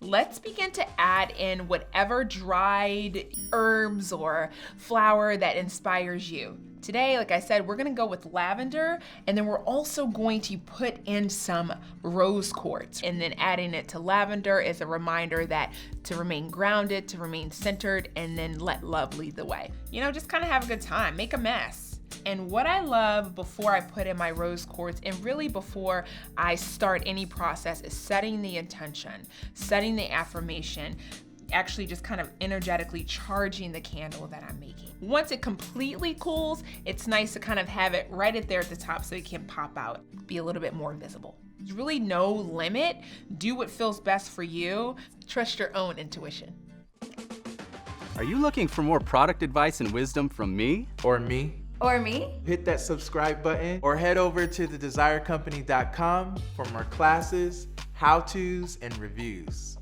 Let's begin to add in whatever dried herbs or flower that inspires you. Today, like I said, we're gonna go with lavender, and then we're also going to put in some rose quartz. And then adding it to lavender is a reminder that to remain grounded, to remain centered, and then let love lead the way. You know, just kind of have a good time, make a mess. And what I love before I put in my rose quartz, and really before I start any process, is setting the intention, setting the affirmation, actually just kind of energetically charging the candle that I'm making. Once it completely cools, it's nice to kind of have it right there at the top so it can pop out, be a little bit more visible. There's really no limit. Do what feels best for you. Trust your own intuition. Are you looking for more product advice and wisdom from me? Or me? Or me? Hit that subscribe button or head over to thedesirecompany.com for more classes, how-tos, and reviews.